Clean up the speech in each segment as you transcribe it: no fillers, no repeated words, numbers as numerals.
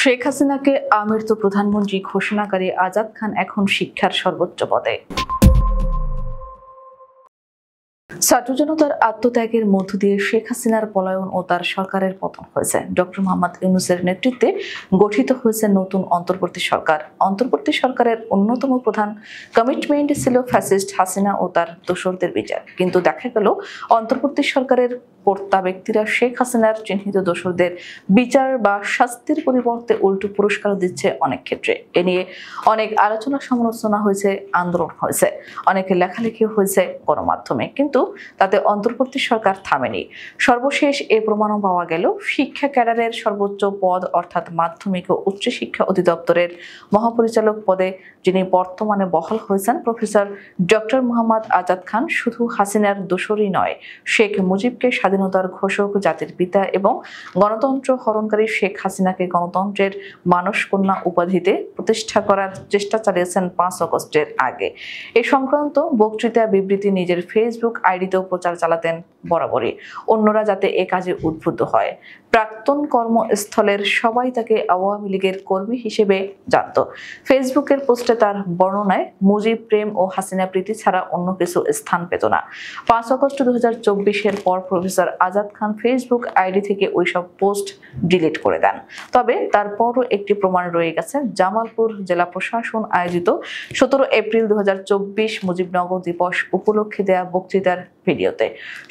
শেখ হাসিনাকে আমৃত্যু প্রধানমন্ত্রী ঘোষণাকারী আজাদ খান এখন শিক্ষার সর্বোচ্চ পদে। ছাত্র জনতার আত্মত্যাগের মধ্য দিয়ে শেখ হাসিনার পলায়ন ও তার সরকারের পতন হয়েছে। ডক্টর মোহাম্মদ ইউনূসের নেতৃত্বে গঠিত হয়েছে নতুন অন্তর্বর্তী সরকার। অন্তর্বর্তী সরকারের অন্যতম প্রধান কমিটমেন্ট ছিল ফ্যাসিস্ট হাসিনা ও তার দোসরদের বিচার। কিন্তু দেখা গেল অন্তর্বর্তী সরকারের কর্তা ব্যক্তিরা শেখ হাসিনার চিহ্নিত দোসরদের বিচার বা শাস্তির পরিবর্তে উল্টো পুরস্কার দিচ্ছে অনেক ক্ষেত্রে। এ নিয়ে অনেক আলোচনা সমালোচনা হয়েছে, আন্দোলন হয়েছে, অনেকে লেখালেখি হয়েছে গণমাধ্যমে, কিন্তু তাতে অন্তর্বর্তী সরকার থামেনি। সর্বশেষ এ প্রমাণও পাওয়া গেল শিক্ষা ক্যাডারের সর্বোচ্চ পদ অর্থাৎ মাধ্যমিক ও উচ্চ শিক্ষা অধিদপ্তরের মহাপরিচালক পদে যিনি বর্তমানে বহাল হয়েছেন প্রফেসর ডক্টর মোহাম্মদ আজাদ খান শুধু হাসিনার দোসরই নয়, শেখ মুজিবকে স্বাধীনতার ঘোষক, জাতির পিতা এবং গণতন্ত্র হরণকারী শেখ হাসিনাকে গণতন্ত্রের মানসকন্যা উপাধিতে প্রতিষ্ঠা করার চেষ্টা চালিয়েছেন 5 আগস্টের আগে। এ সংক্রান্ত বক্তৃতা বিবৃতি নিজের ফেসবুক আইডিতেও প্রচার চালাতেন বরাবরই, অন্যরা যাতে এ কাজে উদ্বুদ্ধ হয়। প্রাক্তন কর্মস্থলের সবাই তাকে আওয়ামী লীগের কর্মী হিসেবে জানত। ফেসবুকের পোস্টে তার বর্ণনায় মুজিব প্রেম ও হাসিনা প্রীতি ছাড়া অন্য কিছু স্থান পেত না। 5 আগস্ট 2024-এর পর প্রফেসর আজাদ খান ফেসবুক আইডি থেকে ওইসব পোস্ট ডিলিট করে দেন। তবে তারপরও একটি প্রমাণ রয়ে গেছে জামালপুর জেলা প্রশাসন আয়োজিত 17 এপ্রিল 2024 মুজিবনগর দিবস উপলক্ষে দেয়া বক্তৃতার ভিডিওতে।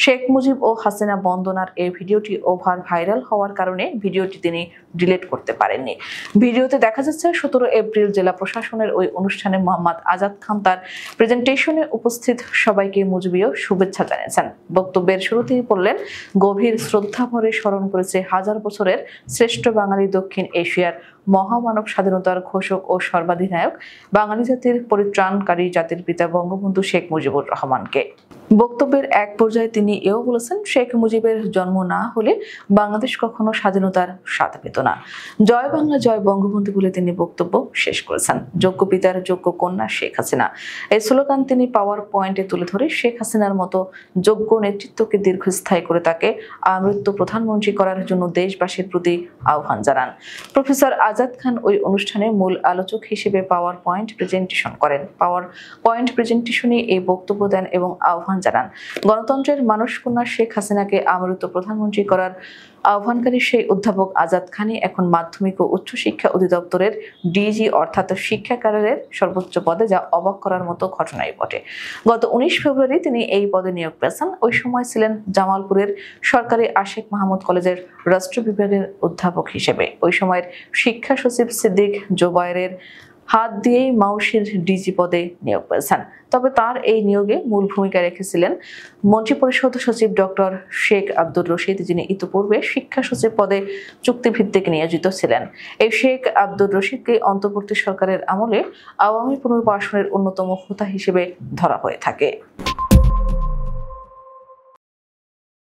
শেখ মুজিব ও হাসিনা বন্দনার এই ভিডিওটি ওভার ভাইরাল হওয়ার কারণে ভিডিওটি তিনি ডিলিট করতে পারেননি। ভিডিওতে দেখা যাচ্ছে 17 এপ্রিল জেলা প্রশাসনের ওই অনুষ্ঠানে মোহাম্মদ আজাদ খান তার প্রেজেন্টেশনে উপস্থিত সবাইকে মুজিবীয় শুভেচ্ছা জানিয়েছেন। বক্তব্যের শুরুতেই বললেন, গভীর শ্রদ্ধা ভরে স্মরণ করেছে হাজার বছরের শ্রেষ্ঠ বাঙালি, দক্ষিণ এশিয়ার মহামানব, স্বাধীনতার ঘোষক ও সর্বাধিনায়ক, বাঙালি জাতির পরিত্রাণকারী, জাতির পিতা বঙ্গবন্ধু শেখ মুজিবুর রহমানকে। বক্তব্যের এক পর্যায়ে তিনি এও বলেছেন, শেখ মুজিবের জন্ম না হলে বাংলাদেশ কখনো স্বাধীনতার স্বাদ পেত না। জয় বাংলা, জয় বঙ্গবন্ধু বলে তিনি বক্তব্য শেষ করেছেন। যোগ্য পিতার যোগ্য কন্যা শেখ হাসিনা, এই স্লোগান তিনি পাওয়ার পয়েন্টে তুলে ধরে শেখ হাসিনার মতো যোগ্য নেতৃত্বকে দীর্ঘস্থায়ী করে তাকে আমৃত্যু প্রধানমন্ত্রী করার জন্য দেশবাসীর প্রতি আহ্বান জানান। প্রফেসর আজাদ খান ওই অনুষ্ঠানে মূল আলোচক হিসেবে পাওয়ার পয়েন্ট প্রেজেন্টেশন করেন। পাওয়ার পয়েন্ট প্রেজেন্টেশনে এই বক্তব্য দেন এবং আহ্বান জানান। গণতন্ত্রের মানসকন্যা শেখ হাসিনাকে আমৃত্যু প্রধানমন্ত্রী করার আহ্বানকারী সেই অধ্যাপক আজাদ খানই এখন মাধ্যমিক ও উচ্চ শিক্ষা অধিদপ্তরের ডিজি অর্থাৎ শিক্ষা ক্যাডারের সর্বোচ্চ পদে, যা অবাক করার মতো ঘটনাই বটে। গত 19 ফেব্রুয়ারি তিনি এই পদে নিয়োগ পেয়েছেন। ওই সময় ছিলেন জামালপুরের সরকারি আশেক মাহমুদ কলেজের রাষ্ট্র বিভাগের অধ্যাপক হিসেবে। ওই সময়ের শিক্ষা সচিব সিদ্দিক জোবায়েরের হাত দিয়েই মাউশির ডিজি পদে নিয়োগ পেয়েছেন। তবে তার এই নিয়োগে মূল ভূমিকা রেখেছিলেন মন্ত্রিপরিষদ সচিব ডক্টর শেখ আব্দুর রশিদ, যিনি ইতিপূর্বে শিক্ষা সচিব পদে চুক্তিভিত্তিক নিয়োজিত ছিলেন। এই শেখ আব্দুর রশিদকে অন্তর্বর্তী সরকারের আমলে আওয়ামী পুনর্বাসনের অন্যতম হোতা হিসেবে ধরা হয়ে থাকে।